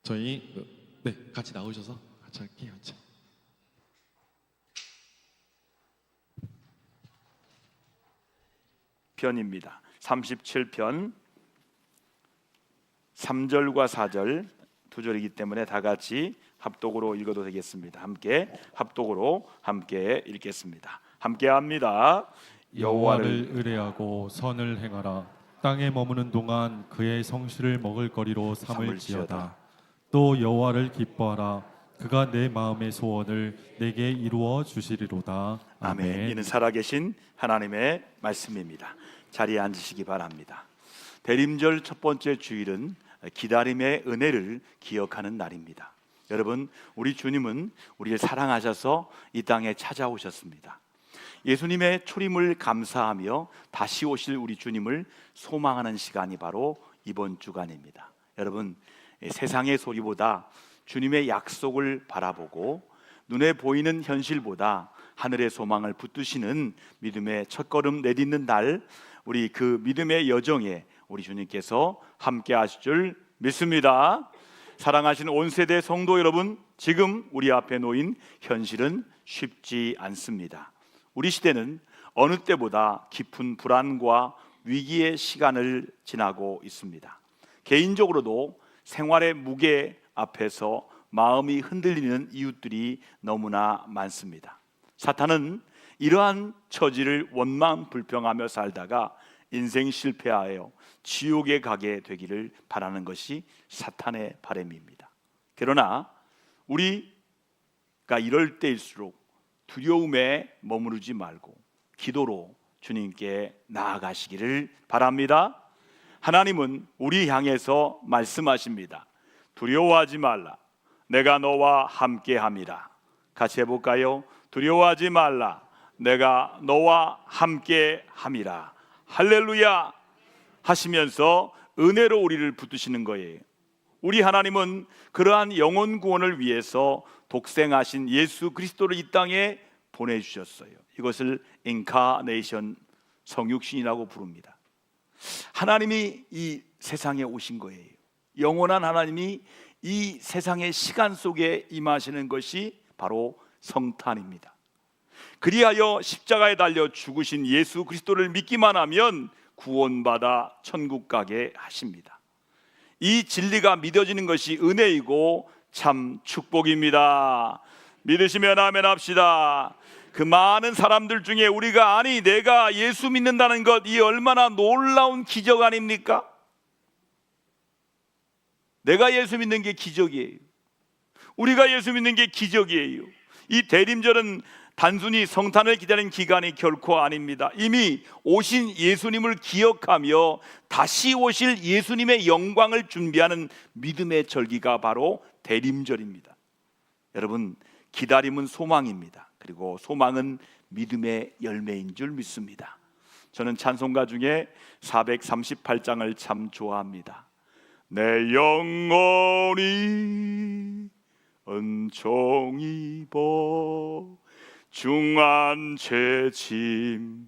저희 같이 나오셔서 같이 할게요. 자. 편입니다. 37편 3절과 4절 두 절이기 때문에 다 같이 합독으로 읽어도 되겠습니다. 함께 합독으로 함께 읽겠습니다. 함께 합니다. 여호와를 의뢰하고 선을 행하라. 땅에 머무는 동안 그의 성실을 먹을거리로 삼을지어다. 또 여호와를 기뻐하라. 그가 내 마음의 소원을 내게 이루어 주시리로다. 아멘. 이는 살아계신 하나님의 말씀입니다. 자리에 앉으시기 바랍니다. 대림절 첫 번째 주일은 기다림의 은혜를 기억하는 날입니다. 여러분, 우리 주님은 우리를 사랑하셔서 이 땅에 찾아오셨습니다. 예수님의 초림을 감사하며 다시 오실 우리 주님을 소망하는 시간이 바로 이번 주간입니다. 여러분, 세상의 소리보다 주님의 약속을 바라보고 눈에 보이는 현실보다 하늘의 소망을 붙드시는 믿음의 첫걸음 내딛는 날, 우리 그 믿음의 여정에 우리 주님께서 함께 하실 줄 믿습니다. 사랑하시는 온 세대 성도 여러분, 지금 우리 앞에 놓인 현실은 쉽지 않습니다. 우리 시대는 어느 때보다 깊은 불안과 위기의 시간을 지나고 있습니다. 개인적으로도 생활의 무게 앞에서 마음이 흔들리는 이웃들이 너무나 많습니다. 사탄은 이러한 처지를 원망 불평하며 살다가 인생 실패하여 지옥에 가게 되기를 바라는 것이 사탄의 바람입니다. 그러나 우리가 이럴 때일수록 두려움에 머무르지 말고 기도로 주님께 나아가시기를 바랍니다. 하나님은 우리 향해서 말씀하십니다. 두려워하지 말라. 내가 너와 함께함이라. 같이 해볼까요? 두려워하지 말라. 내가 너와 함께함이라. 할렐루야 하시면서 은혜로 우리를 붙드시는 거예요. 우리 하나님은 그러한 영혼 구원을 위해서 독생하신 예수 그리스도를 이 땅에 보내주셨어요. 이것을 인카네이션, 성육신이라고 부릅니다. 하나님이 이 세상에 오신 거예요. 영원한 하나님이 이 세상의 시간 속에 임하시는 것이 바로 성탄입니다. 그리하여 십자가에 달려 죽으신 예수 그리스도를 믿기만 하면 구원받아 천국 가게 하십니다. 이 진리가 믿어지는 것이 은혜이고 참 축복입니다. 믿으시면 아멘 합시다. 그 많은 사람들 중에 우리가 내가 예수 믿는다는 것, 이 얼마나 놀라운 기적 아닙니까? 내가 예수 믿는 게 기적이에요. 우리가 예수 믿는 게 기적이에요. 이 대림절은 단순히 성탄을 기다리는 기간이 결코 아닙니다. 이미 오신 예수님을 기억하며 다시 오실 예수님의 영광을 준비하는 믿음의 절기가 바로 대림절입니다. 여러분, 기다림은 소망입니다. 그리고 소망은 믿음의 열매인 줄 믿습니다. 저는 찬송가 중에 438장을 참 좋아합니다. 내 영혼이 은총 입어 중한 죄짐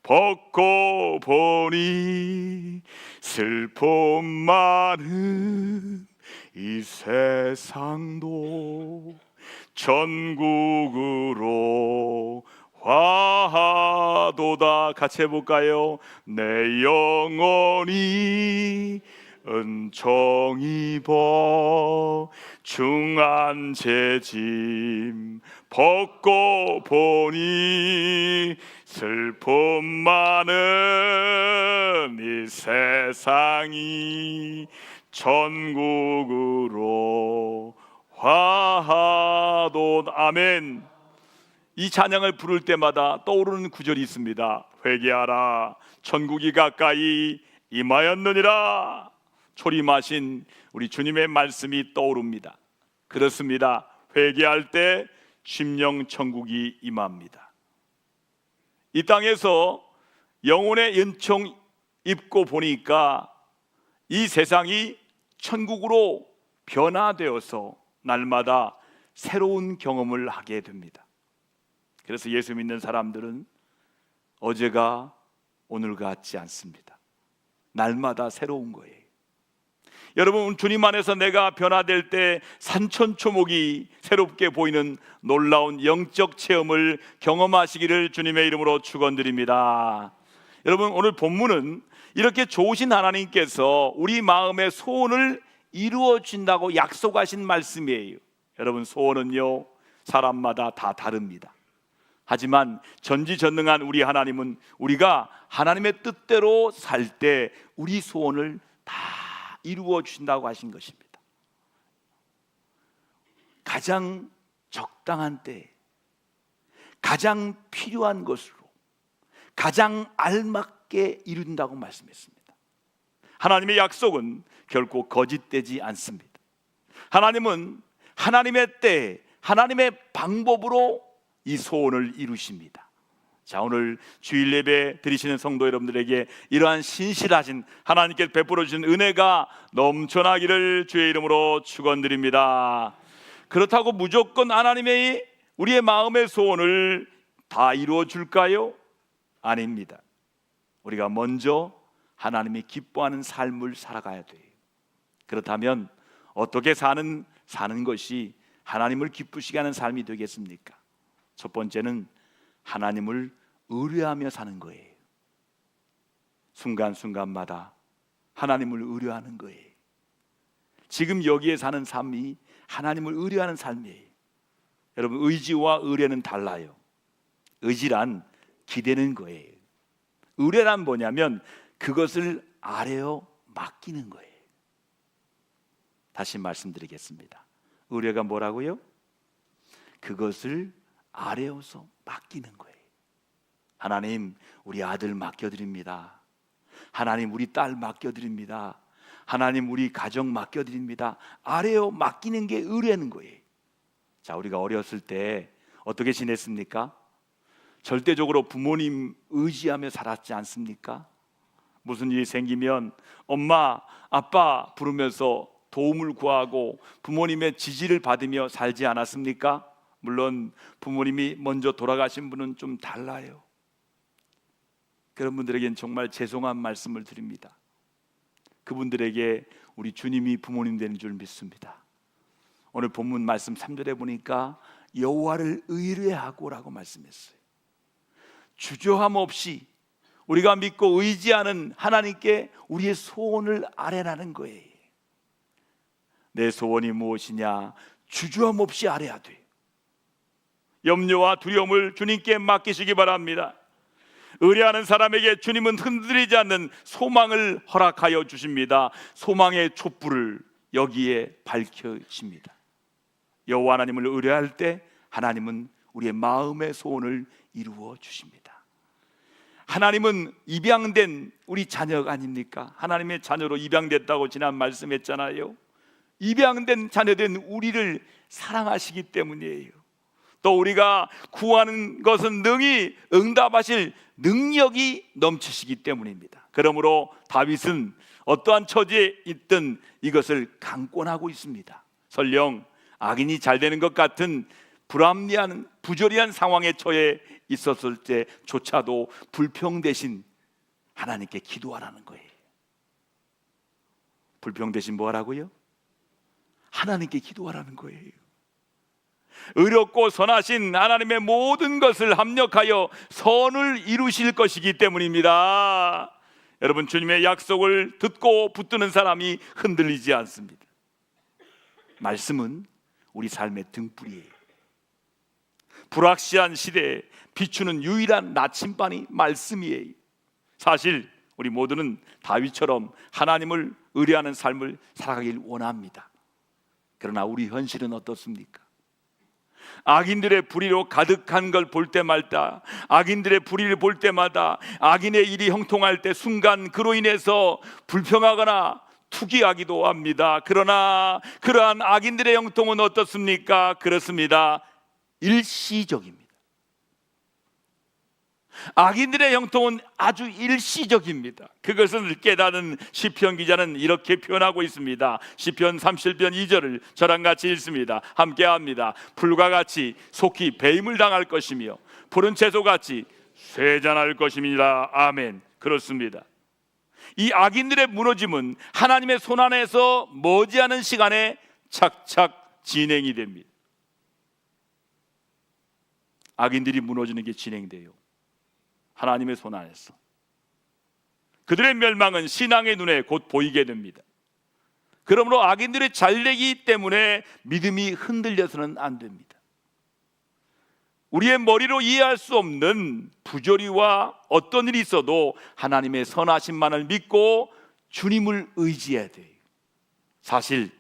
벗고 보니 슬픔 많은 이 세상도 천국으로 화하도다. 같이 해볼까요? 내 영혼이 은총 입어 중한 죄짐 벗고 보니 슬픔 많은 이 세상이 천국으로 화하도다. 아멘. 이 찬양을 부를 때마다 떠오르는 구절이 있습니다. 회개하라, 천국이 가까이 임하였느니라. 초림하신 우리 주님의 말씀이 떠오릅니다. 그렇습니다. 회개할 때 심령 천국이 임합니다. 이 땅에서 영혼의 은총 입고 보니까 이 세상이 천국으로 변화되어서 날마다 새로운 경험을 하게 됩니다. 그래서 예수 믿는 사람들은 어제가 오늘 같지 않습니다. 날마다 새로운 거예요. 여러분, 주님 안에서 내가 변화될 때 산천초목이 새롭게 보이는 놀라운 영적 체험을 경험하시기를 주님의 이름으로 축원드립니다. 여러분, 오늘 본문은 이렇게 좋으신 하나님께서 우리 마음의 소원을 이루어 준다고 약속하신 말씀이에요. 여러분, 소원은요 사람마다 다 다릅니다. 하지만 전지전능한 우리 하나님은 우리가 하나님의 뜻대로 살 때 우리 소원을 다 이루어 주신다고 하신 것입니다. 가장 적당한 때, 가장 필요한 것으로, 가장 알맞게 이룬다고 말씀했습니다. 하나님의 약속은 결코 거짓되지 않습니다. 하나님은 하나님의 때, 하나님의 방법으로 이 소원을 이루십니다. 자, 오늘 주일 예배 드리시는 성도 여러분들에게 이러한 신실하신 하나님께 베풀어 주신 은혜가 넘쳐나기를 주의 이름으로 축원드립니다. 그렇다고 무조건 하나님의 우리의 마음의 소원을 다 이루어 줄까요? 아닙니다. 우리가 먼저 하나님이 기뻐하는 삶을 살아가야 돼요. 그렇다면 어떻게 사는 것이 하나님을 기쁘시게 하는 삶이 되겠습니까? 첫 번째는 하나님을 의뢰하며 사는 거예요. 순간순간마다 하나님을 의뢰하는 거예요. 지금 여기에 사는 삶이 하나님을 의뢰하는 삶이에요. 여러분, 의지와 의뢰는 달라요. 의지란 기대는 거예요. 의뢰란 뭐냐면 그것을 아뢰어 맡기는 거예요. 다시 말씀드리겠습니다. 의뢰가 뭐라고요? 그것을 아뢰어서 맡기는 거예요. 하나님, 우리 아들 맡겨드립니다. 하나님, 우리 딸 맡겨드립니다. 하나님, 우리 가정 맡겨드립니다. 아뢰어 맡기는 게 의뢰는 거예요. 자, 우리가 어렸을 때 어떻게 지냈습니까? 절대적으로 부모님 의지하며 살았지 않습니까? 무슨 일이 생기면 엄마, 아빠 부르면서 도움을 구하고 부모님의 지지를 받으며 살지 않았습니까? 물론 부모님이 먼저 돌아가신 분은 좀 달라요. 그런 분들에겐 정말 죄송한 말씀을 드립니다. 그분들에게 우리 주님이 부모님 되는 줄 믿습니다. 오늘 본문 말씀 3절에 보니까 여호와를 의뢰하고라고 말씀했어요. 주저함 없이 우리가 믿고 의지하는 하나님께 우리의 소원을 아뢰라는 거예요. 내 소원이 무엇이냐? 주저함 없이 아뢰야 돼요. 염려와 두려움을 주님께 맡기시기 바랍니다. 의뢰하는 사람에게 주님은 흔들리지 않는 소망을 허락하여 주십니다. 소망의 촛불을 여기에 밝혀십니다. 여호와 하나님을 의뢰할 때 하나님은 우리의 마음의 소원을 이루어 주십니다. 하나님은 입양된 우리 자녀가 아닙니까? 하나님의 자녀로 입양됐다고 지난 말씀했잖아요. 입양된 자녀된 우리를 사랑하시기 때문이에요. 또 우리가 구하는 것은 능히 응답하실 능력이 넘치시기 때문입니다. 그러므로 다윗은 어떠한 처지에 있든 이것을 강권하고 있습니다. 설령 악인이 잘 되는 것 같은 불합리한 부조리한 상황에 처해 있었을 때조차도 불평 대신 하나님께 기도하라는 거예요. 불평 대신 뭐 하라고요? 하나님께 기도하라는 거예요. 의롭고 선하신 하나님의 모든 것을 합력하여 선을 이루실 것이기 때문입니다. 여러분, 주님의 약속을 듣고 붙드는 사람이 흔들리지 않습니다. 말씀은 우리 삶의 등불이에요. 불확실한 시대에 비추는 유일한 나침반이 말씀이에요. 사실 우리 모두는 다윗처럼 하나님을 의뢰하는 삶을 살아가길 원합니다. 그러나 우리 현실은 어떻습니까? 악인들의 불의로 가득한 걸 볼 때마다, 악인들의 불의를 볼 때마다, 악인의 일이 형통할 때 순간 그로 인해서 불평하거나 투기하기도 합니다. 그러나 그러한 악인들의 형통은 어떻습니까? 그렇습니다. 일시적입니다. 악인들의 형통은 아주 일시적입니다. 그것을 깨닫는 시편 기자는 이렇게 표현하고 있습니다. 시편 37편 2절을 저랑 같이 읽습니다. 함께 합니다. 풀과 같이 속히 배임을 당할 것이며 푸른 채소같이 쇠잔할 것입니다. 아멘. 그렇습니다. 이 악인들의 무너짐은 하나님의 손안에서 머지않은 시간에 착착 진행이 됩니다. 악인들이 무너지는 게 진행돼요. 하나님의 손안에서. 그들의 멸망은 신앙의 눈에 곧 보이게 됩니다. 그러므로 악인들의 잘되기 때문에 믿음이 흔들려서는 안 됩니다. 우리의 머리로 이해할 수 없는 부조리와 어떤 일이 있어도 하나님의 선하심만을 믿고 주님을 의지해야 돼요. 사실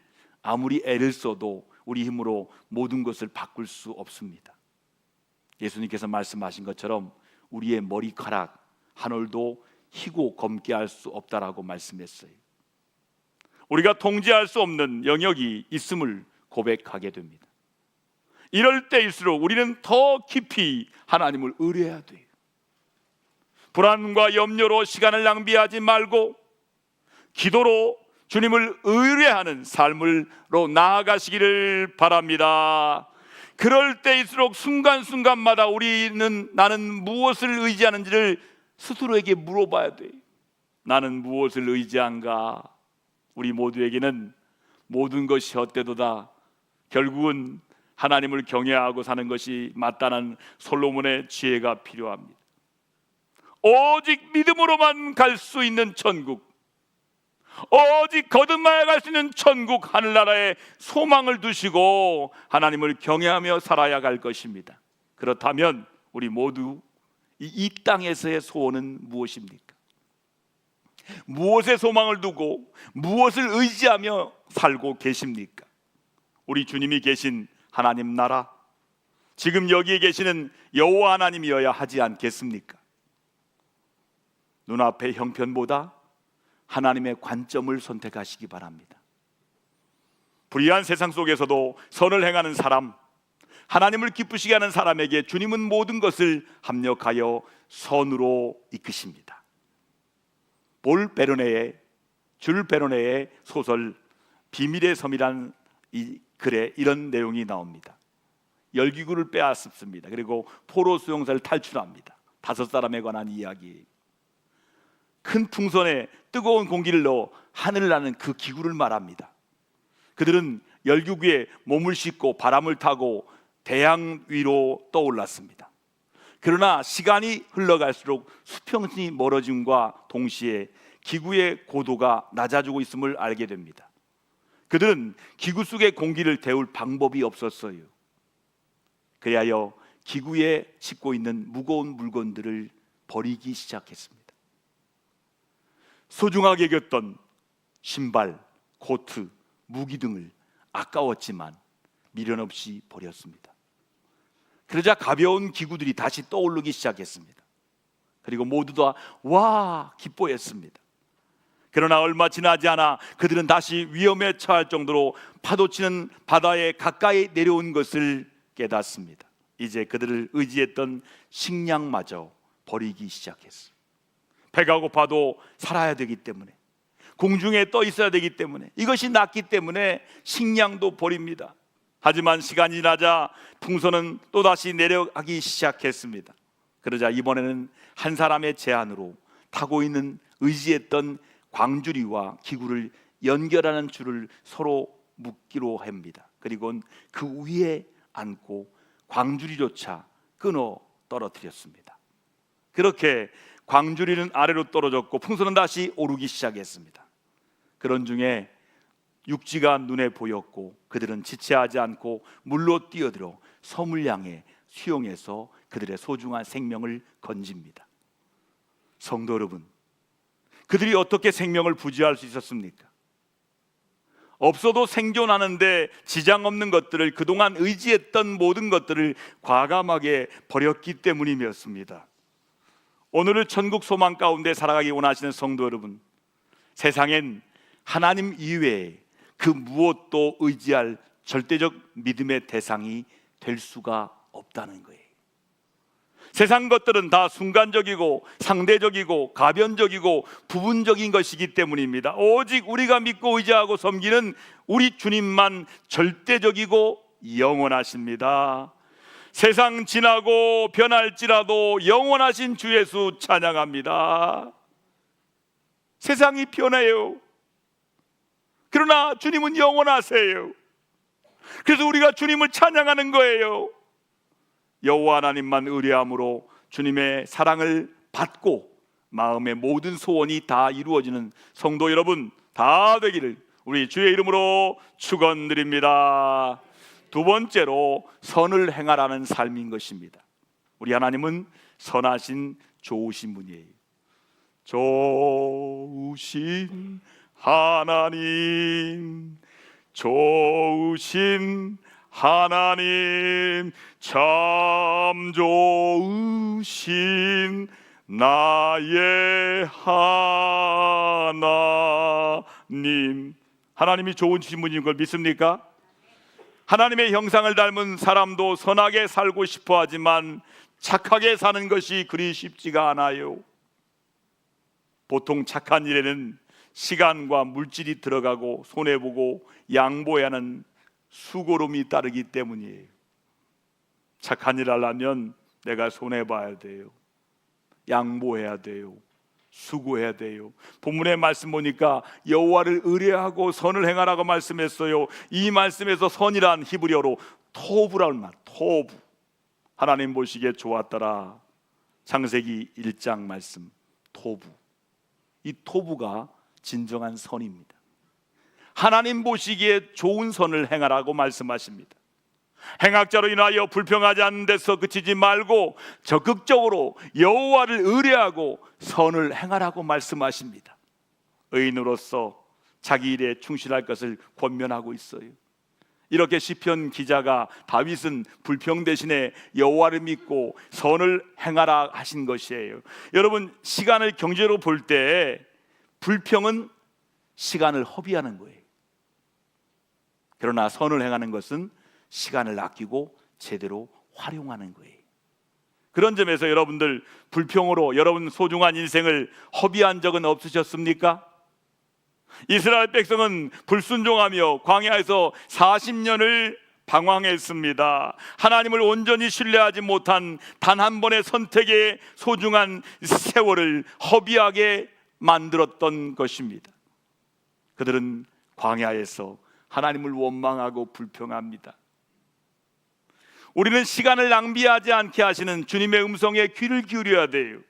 아무리 애를 써도 우리 힘으로 모든 것을 바꿀 수 없습니다. 예수님께서 말씀하신 것처럼 우리의 머리카락 한 올도 희고 검게 할 수 없다라고 말씀했어요. 우리가 통제할 수 없는 영역이 있음을 고백하게 됩니다. 이럴 때일수록 우리는 더 깊이 하나님을 의뢰해야 돼요. 불안과 염려로 시간을 낭비하지 말고 기도로 주님을 의뢰하는 삶으로 나아가시기를 바랍니다. 그럴 때일수록 순간순간마다 나는 무엇을 의지하는지를 스스로에게 물어봐야 돼요. 나는 무엇을 의지한가? 우리 모두에게는 모든 것이 헛되도다. 결국은 하나님을 경외하고 사는 것이 마땅한 솔로몬의 지혜가 필요합니다. 오직 믿음으로만 갈 수 있는 천국, 오직 거듭나야 갈 수 있는 천국, 하늘나라에 소망을 두시고 하나님을 경외하며 살아야 갈 것입니다. 그렇다면 우리 모두 이 땅에서의 소원은 무엇입니까? 무엇에 소망을 두고 무엇을 의지하며 살고 계십니까? 우리 주님이 계신 하나님 나라, 지금 여기에 계시는 여호와 하나님이어야 하지 않겠습니까? 눈앞의 형편보다 하나님의 관점을 선택하시기 바랍니다. 불의한 세상 속에서도 선을 행하는 사람, 하나님을 기쁘시게 하는 사람에게 주님은 모든 것을 합력하여 선으로 이끄십니다. 줄 베르네의 소설 비밀의 섬이란 이 글에 이런 내용이 나옵니다. 열기구를 빼앗습니다. 그리고 포로 수용소를 탈출합니다. 5사람에 관한 이야기예요. 큰 풍선에 뜨거운 공기를 넣어 하늘을 나는 그 기구를 말합니다. 그들은 열기구에 몸을 싣고 바람을 타고 대양 위로 떠올랐습니다. 그러나 시간이 흘러갈수록 수평선이 멀어짐과 동시에 기구의 고도가 낮아지고 있음을 알게 됩니다. 그들은 기구 속의 공기를 데울 방법이 없었어요. 그리하여 기구에 싣고 있는 무거운 물건들을 버리기 시작했습니다. 소중하게 여겼던 신발, 코트, 무기 등을 아까웠지만 미련 없이 버렸습니다. 그러자 가벼운 기구들이 다시 떠오르기 시작했습니다. 그리고 모두 다 와 기뻐했습니다. 그러나 얼마 지나지 않아 그들은 다시 위험에 처할 정도로 파도치는 바다에 가까이 내려온 것을 깨닫습니다. 이제 그들을 의지했던 식량마저 버리기 시작했어요. 배가 고파도 살아야 되기 때문에, 공중에 떠 있어야 되기 때문에, 이것이 낫기 때문에 식량도 버립니다. 하지만 시간이 지나자 풍선은 또다시 내려가기 시작했습니다. 그러자 이번에는 한 사람의 제안으로 타고 있는 의지했던 광주리와 기구를 연결하는 줄을 서로 묶기로 합니다. 그리고 그 위에 앉고 광주리조차 끊어 떨어뜨렸습니다. 그렇게 광주리는 아래로 떨어졌고 풍선은 다시 오르기 시작했습니다. 그런 중에 육지가 눈에 보였고 그들은 지체하지 않고 물로 뛰어들어 섬을 향해 수용해서 그들의 소중한 생명을 건집니다. 성도 여러분, 그들이 어떻게 생명을 부지할 수 있었습니까? 없어도 생존하는데 지장 없는 것들을, 그동안 의지했던 모든 것들을 과감하게 버렸기 때문이었습니다. 오늘을 천국 소망 가운데 살아가기 원하시는 성도 여러분, 세상엔 하나님 이외에 그 무엇도 의지할 절대적 믿음의 대상이 될 수가 없다는 거예요. 세상 것들은 다 순간적이고 상대적이고 가변적이고 부분적인 것이기 때문입니다. 오직 우리가 믿고 의지하고 섬기는 우리 주님만 절대적이고 영원하십니다. 세상 지나고 변할지라도 영원하신 주 예수 찬양합니다. 세상이 변해요. 그러나 주님은 영원하세요. 그래서 우리가 주님을 찬양하는 거예요. 여호와 하나님만 의뢰함으로 주님의 사랑을 받고 마음의 모든 소원이 다 이루어지는 성도 여러분 다 되기를 우리 주의 이름으로 축원드립니다. 두 번째로 선을 행하라는 삶인 것입니다. 우리 하나님은 선하신 좋으신 분이에요. 좋으신 하나님, 좋으신 하나님, 참 좋으신 나의 하나님. 하나님이 좋으신 분인 걸 믿습니까? 하나님의 형상을 닮은 사람도 선하게 살고 싶어 하지만 착하게 사는 것이 그리 쉽지가 않아요. 보통 착한 일에는 시간과 물질이 들어가고 손해보고 양보해야 하는 수고름이 따르기 때문이에요. 착한 일 하려면 내가 손해봐야 돼요. 양보해야 돼요. 수고해야 돼요. 본문의 말씀 보니까 여호와를 의뢰하고 선을 행하라고 말씀했어요. 이 말씀에서 선이란 히브리어로 토부라는 말, 토부. 하나님 보시기에 좋았더라. 창세기 1장 말씀, 토부. 이 토부가 진정한 선입니다. 하나님 보시기에 좋은 선을 행하라고 말씀하십니다. 행악자로 인하여 불평하지 않는 데서 그치지 말고 적극적으로 여호와를 의뢰하고 선을 행하라고 말씀하십니다. 의인으로서 자기 일에 충실할 것을 권면하고 있어요. 이렇게 시편 기자가 다윗은 불평 대신에 여호와를 믿고 선을 행하라 하신 것이에요. 여러분, 시간을 경제로 볼 때 불평은 시간을 허비하는 거예요. 그러나 선을 행하는 것은 시간을 아끼고 제대로 활용하는 거예요. 그런 점에서 여러분들 불평으로 여러분 소중한 인생을 허비한 적은 없으셨습니까? 이스라엘 백성은 불순종하며 광야에서 40년을 방황했습니다. 하나님을 온전히 신뢰하지 못한 단 한 번의 선택에 소중한 세월을 허비하게 만들었던 것입니다. 그들은 광야에서 하나님을 원망하고 불평합니다. 우리는 시간을 낭비하지 않게 하시는 주님의 음성에 귀를 기울여야 돼요.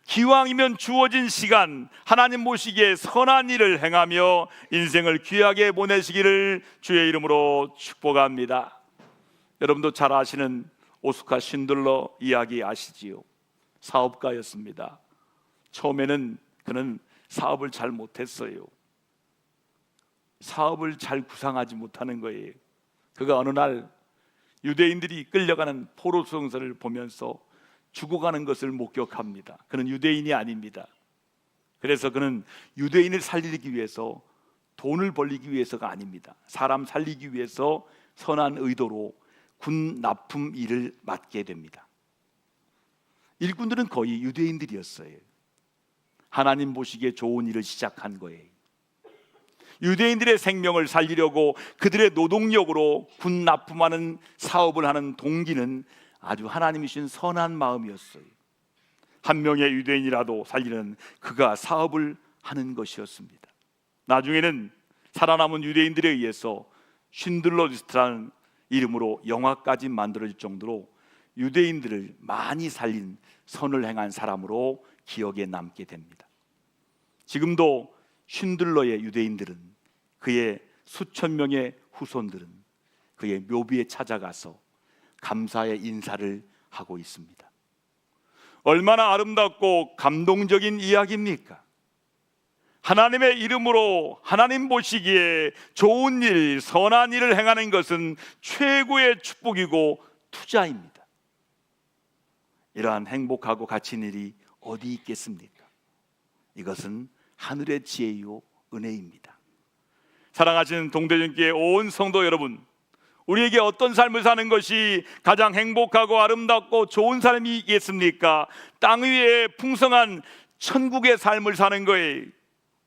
기왕이면 주어진 시간 하나님 보시기에 선한 일을 행하며 인생을 귀하게 보내시기를 주의 이름으로 축복합니다. 여러분도 잘 아시는 오스카 쉰들러 이야기 아시지요? 사업가였습니다. 처음에는 그는 사업을 잘 못했어요. 사업을 잘 구상하지 못하는 거예요. 그가 어느 날 유대인들이 끌려가는 포로 수용소를 보면서 죽어가는 것을 목격합니다. 그는 유대인이 아닙니다. 그래서 그는 유대인을 살리기 위해서 돈을 벌리기 위해서가 아닙니다. 사람 살리기 위해서 선한 의도로 군 납품 일을 맡게 됩니다. 일꾼들은 거의 유대인들이었어요. 하나님 보시기에 좋은 일을 시작한 거예요. 유대인들의 생명을 살리려고 그들의 노동력으로 군 납품하는 사업을 하는 동기는 아주 하나님이 주신 선한 마음이었어요. 한 명의 유대인이라도 살리는 그가 사업을 하는 것이었습니다. 나중에는 살아남은 유대인들에 의해서 쉰들러 리스트라는 이름으로 영화까지 만들어질 정도로 유대인들을 많이 살린 선을 행한 사람으로 기억에 남게 됩니다. 지금도 쉰들러의 유대인들은, 그의 수천 명의 후손들은 그의 묘비에 찾아가서 감사의 인사를 하고 있습니다. 얼마나 아름답고 감동적인 이야기입니까? 하나님의 이름으로 하나님 보시기에 좋은 일, 선한 일을 행하는 것은 최고의 축복이고 투자입니다. 이러한 행복하고 갇힌 일이 어디 있겠습니까? 이것은 하늘의 지혜요 은혜입니다. 사랑하시는 동대전교회 온 성도 여러분, 우리에게 어떤 삶을 사는 것이 가장 행복하고 아름답고 좋은 삶이겠습니까? 땅 위에 풍성한 천국의 삶을 사는 거예요.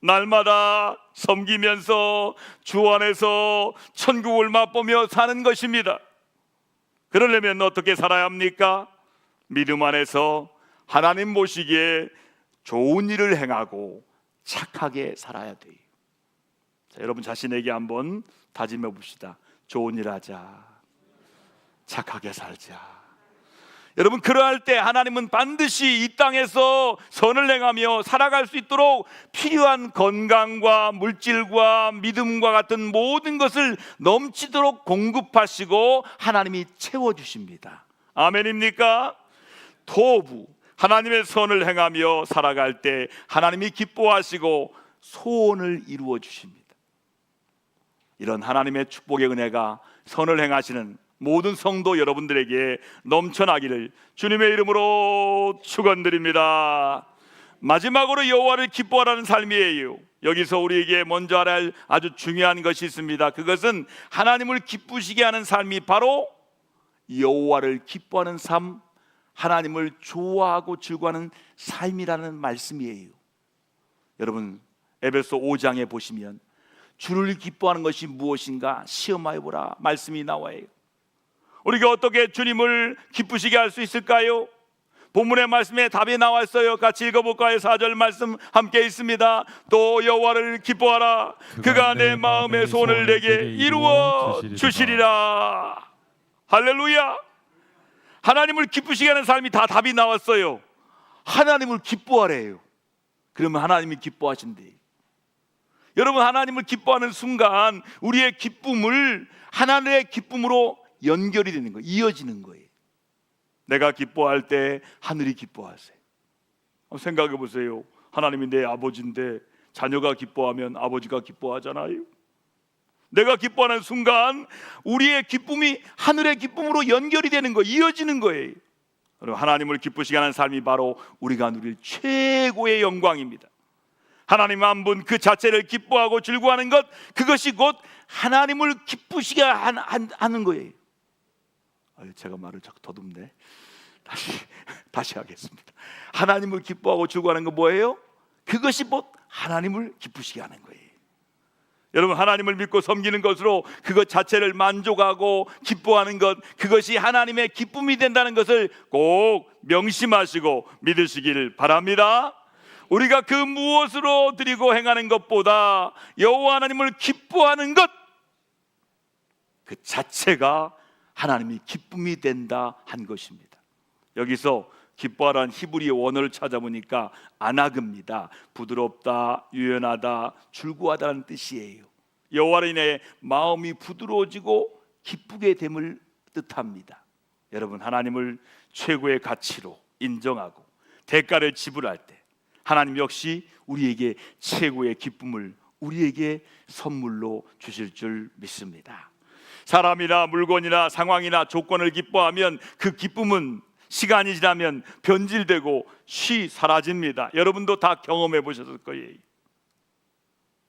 날마다 섬기면서 주 안에서 천국을 맛보며 사는 것입니다. 그러려면 어떻게 살아야 합니까? 믿음 안에서 하나님 보시기에 좋은 일을 행하고 착하게 살아야 돼요. 자, 여러분 자신에게 한번 다짐해 봅시다. 좋은 일 하자, 착하게 살자. 여러분, 그러할 때 하나님은 반드시 이 땅에서 선을 행하며 살아갈 수 있도록 필요한 건강과 물질과 믿음과 같은 모든 것을 넘치도록 공급하시고 하나님이 채워주십니다. 아멘입니까? 토부, 하나님의 선을 행하며 살아갈 때 하나님이 기뻐하시고 소원을 이루어 주십니다. 이런 하나님의 축복의 은혜가 선을 행하시는 모든 성도 여러분들에게 넘쳐나기를 주님의 이름으로 축원드립니다. 마지막으로 여호와를 기뻐하라는 삶이에요. 여기서 우리에게 먼저 알아야 할 아주 중요한 것이 있습니다. 그것은 하나님을 기쁘시게 하는 삶이 바로 여호와를 기뻐하는 삶, 하나님을 좋아하고 즐거워하는 삶이라는 말씀이에요. 여러분, 에베소 5장에 보시면 주를 기뻐하는 것이 무엇인가 시험하여 보라 말씀이 나와요. 우리가 어떻게 주님을 기쁘시게 할 수 있을까요? 본문의 말씀에 답이 나와 있어요. 같이 읽어볼까요? 4절 말씀 함께 있습니다. 또 여호와를 기뻐하라. 그가 내 마음의 소원을 내게 이루어 주시리라. 할렐루야. 하나님을 기쁘시게 하는 삶이 다 답이 나왔어요. 하나님을 기뻐하래요. 그러면 하나님이 기뻐하신대요. 여러분, 하나님을 기뻐하는 순간 우리의 기쁨을 하나님의 기쁨으로 연결이 되는 거예요. 이어지는 거예요. 내가 기뻐할 때 하늘이 기뻐하세요. 생각해 보세요. 하나님이 내 아버지인데 자녀가 기뻐하면 아버지가 기뻐하잖아요. 내가 기뻐하는 순간 우리의 기쁨이 하늘의 기쁨으로 연결이 되는 거예요. 이어지는 거예요. 하나님을 기쁘시게 하는 삶이 바로 우리가 누릴 최고의 영광입니다. 하나님 한 분 그 자체를 기뻐하고 즐거워하는 것, 그것이 곧 하나님을 기쁘시게 하는 거예요. 제가 말을 자꾸 더듬네. 다시 하겠습니다. 하나님을 기뻐하고 즐거워하는 건 뭐예요? 그것이 곧 하나님을 기쁘시게 하는 거예요. 여러분, 하나님을 믿고 섬기는 것으로 그것 자체를 만족하고 기뻐하는 것, 그것이 하나님의 기쁨이 된다는 것을 꼭 명심하시고 믿으시길 바랍니다. 우리가 그 무엇으로 드리고 행하는 것보다 여호와 하나님을 기뻐하는 것, 그 자체가 하나님이 기쁨이 된다 한 것입니다. 여기서 기뻐하라는 히브리 원어를 찾아보니까 아나그입니다. 부드럽다, 유연하다, 줄구하다는 뜻이에요. 여호와로 인해 마음이 부드러워지고 기쁘게 됨을 뜻합니다. 여러분, 하나님을 최고의 가치로 인정하고 대가를 지불할 때 하나님 역시 우리에게 최고의 기쁨을 우리에게 선물로 주실 줄 믿습니다. 사람이나 물건이나 상황이나 조건을 기뻐하면 그 기쁨은 시간이 지나면 변질되고 사라집니다. 여러분도 다 경험해 보셨을 거예요.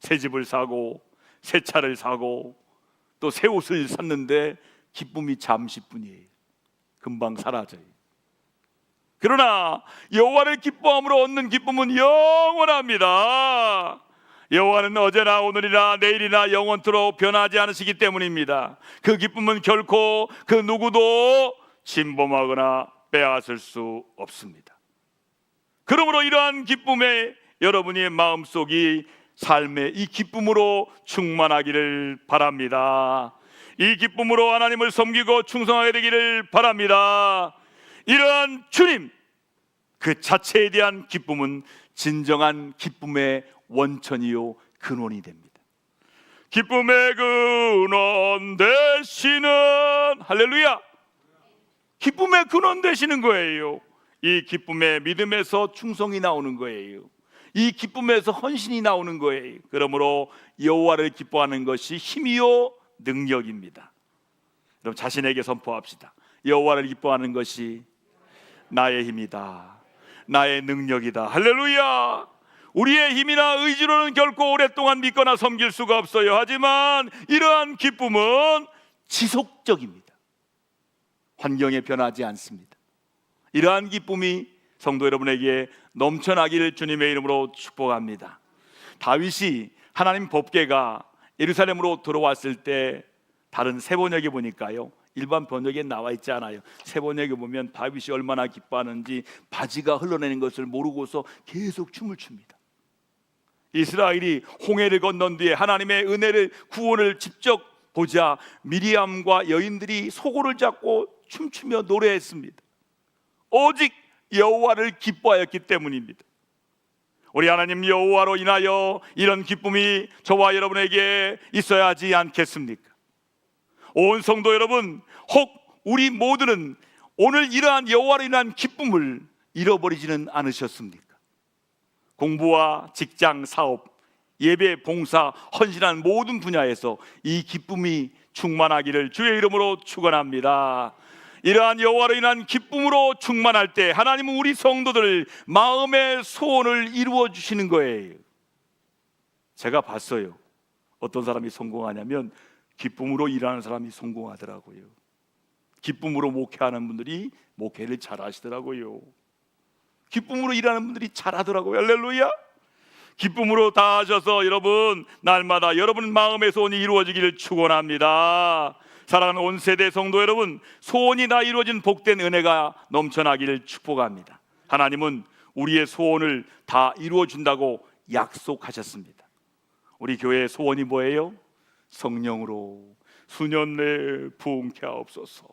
새 집을 사고 새 차를 사고 또 새 옷을 샀는데 기쁨이 잠시뿐이에요. 금방 사라져요. 그러나 여호와를 기뻐함으로 얻는 기쁨은 영원합니다. 여호와는 어제나 오늘이나 내일이나 영원토록 변하지 않으시기 때문입니다. 그 기쁨은 결코 그 누구도 침범하거나 빼앗을 수 없습니다. 그러므로 이러한 기쁨에 여러분의 마음속이 삶의 이 기쁨으로 충만하기를 바랍니다. 이 기쁨으로 하나님을 섬기고 충성하게 되기를 바랍니다. 이러한 주님 그 자체에 대한 기쁨은 진정한 기쁨의 원천이요 근원이 됩니다. 기쁨의 근원 되시는, 할렐루야, 기쁨의 근원 되시는 거예요. 이 기쁨의 믿음에서 충성이 나오는 거예요. 이 기쁨에서 헌신이 나오는 거예요. 그러므로 여호와를 기뻐하는 것이 힘이요 능력입니다. 여러분, 자신에게 선포합시다. 여호와를 기뻐하는 것이 나의 힘이다, 나의 능력이다. 할렐루야. 우리의 힘이나 의지로는 결코 오랫동안 믿거나 섬길 수가 없어요. 하지만 이러한 기쁨은 지속적입니다. 환경에 변하지 않습니다. 이러한 기쁨이 성도 여러분에게 넘쳐나기를 주님의 이름으로 축복합니다. 다윗이 하나님 법궤가 예루살렘으로 들어왔을 때 다른 세 번역에 보니까요 일반 번역에 나와 있지 않아요. 새 번역에 보면 다윗이 얼마나 기뻐하는지 바지가 흘러내리는 것을 모르고서 계속 춤을 춥니다. 이스라엘이 홍해를 건넌 뒤에 하나님의 은혜를, 구원을 직접 보자 미리암과 여인들이 소고를 잡고 춤추며 노래했습니다. 오직 여호와를 기뻐하였기 때문입니다. 우리 하나님 여호와로 인하여 이런 기쁨이 저와 여러분에게 있어야 하지 않겠습니까? 온 성도 여러분, 혹 우리 모두는 오늘 이러한 여호와로 인한 기쁨을 잃어버리지는 않으셨습니까? 공부와 직장, 사업, 예배, 봉사, 헌신한 모든 분야에서 이 기쁨이 충만하기를 주의 이름으로 축원합니다. 이러한 여호와로 인한 기쁨으로 충만할 때 하나님은 우리 성도들 마음의 소원을 이루어 주시는 거예요. 제가 봤어요. 어떤 사람이 성공하냐면 기쁨으로 일하는 사람이 성공하더라고요. 기쁨으로 목회하는 분들이 목회를 잘 하시더라고요. 기쁨으로 일하는 분들이 잘하더라고요. 할렐루야. 기쁨으로 다 하셔서 여러분 날마다 여러분 마음의 소원이 이루어지기를 축원합니다. 사랑하는 온 세대 성도 여러분, 소원이 다 이루어진 복된 은혜가 넘쳐나기를 축복합니다. 하나님은 우리의 소원을 다 이루어준다고 약속하셨습니다. 우리 교회의 소원이 뭐예요? 성령으로 수년 내에 부흥케 하옵소서.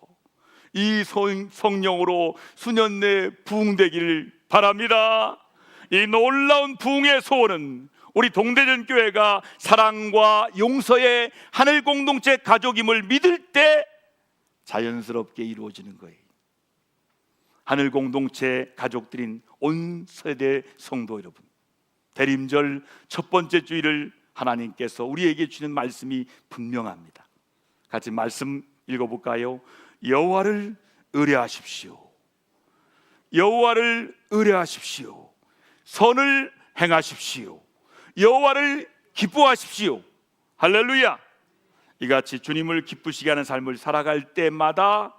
이 성령으로 수년 내에 부흥되기를 바랍니다. 이 놀라운 부흥의 소원은 우리 동대전 교회가 사랑과 용서의 하늘 공동체 가족임을 믿을 때 자연스럽게 이루어지는 거예요. 하늘 공동체 가족들인 온 세대 성도 여러분, 대림절 첫 번째 주일을 하나님께서 우리에게 주는 말씀이 분명합니다. 같이 말씀 읽어볼까요? 여호와를 의뢰하십시오. 여호와를 의뢰하십시오. 선을 행하십시오. 여호와를 기뻐하십시오. 할렐루야. 이같이 주님을 기쁘시게 하는 삶을 살아갈 때마다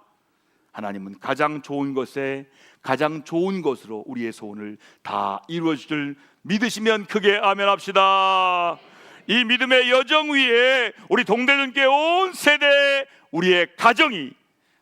하나님은 가장 좋은 것에 가장 좋은 것으로 우리의 소원을 다 이루어 주실 믿으시면 크게 아멘합시다. 이 믿음의 여정 위에 우리 동대전교회 온 세대 우리의 가정이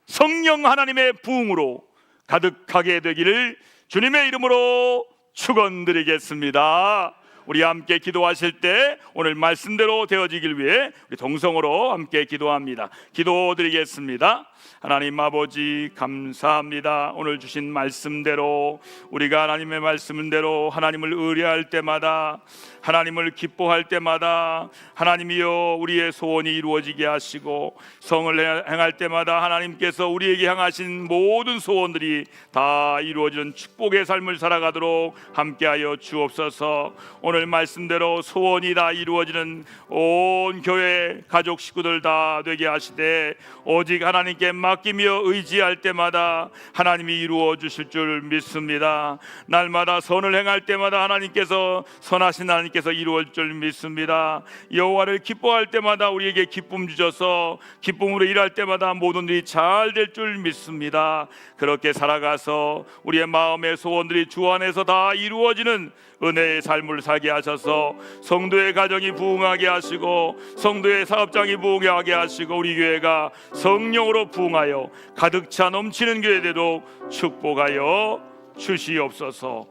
성령 하나님의 부흥으로 가득하게 되기를 주님의 이름으로 축원드리겠습니다. 우리 함께 기도하실 때 오늘 말씀대로 되어지길 위해 우리 동성으로 함께 기도합니다. 기도드리겠습니다. 하나님 아버지 감사합니다. 오늘 주신 말씀대로 우리가 하나님의 말씀대로 하나님을 의뢰할 때마다, 하나님을 기뻐할 때마다 하나님이여 우리의 소원이 이루어지게 하시고, 성을 행할 때마다 하나님께서 우리에게 향하신 모든 소원들이 다 이루어지는 축복의 삶을 살아가도록 함께하여 주옵소서. 오늘 말씀대로 소원이 다 이루어지는 온 교회 가족 식구들 다 되게 하시되, 오직 하나님께 맡기며 의지할 때마다 하나님이 이루어 주실 줄 믿습니다. 날마다 선을 행할 때마다 하나님께서, 선하신 하나님께서 이루어 줄 믿습니다. 여호와를 기뻐할 때마다 우리에게 기쁨 주셔서 기쁨으로 일할 때마다 모든 일이 잘 될 줄 믿습니다. 그렇게 살아가서 우리의 마음의 소원들이 주 안에서 다 이루어지는 은혜의 삶을 살게 하셔서 성도의 가정이 부흥하게 하시고, 성도의 사업장이 부흥하게 하시고, 우리 교회가 성령으로 부흥하여 가득 차 넘치는 교회 되도록 축복하여 주시옵소서.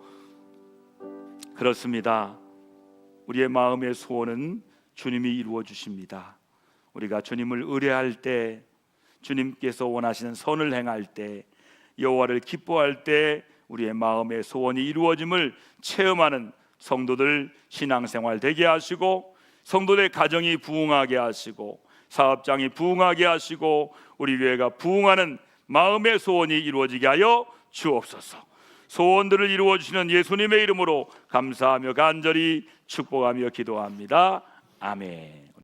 그렇습니다. 우리의 마음의 소원은 주님이 이루어 주십니다. 우리가 주님을 의뢰할 때, 주님께서 원하시는 선을 행할 때, 여호와를 기뻐할 때 우리의 마음의 소원이 이루어짐을 체험하는 성도들 신앙생활 되게 하시고, 성도들의 가정이 부흥하게 하시고, 사업장이 부흥하게 하시고, 우리 교회가 부흥하는 마음의 소원이 이루어지게 하여 주옵소서. 소원들을 이루어 주시는 예수님의 이름으로 감사하며 간절히 축복하며 기도합니다. 아멘.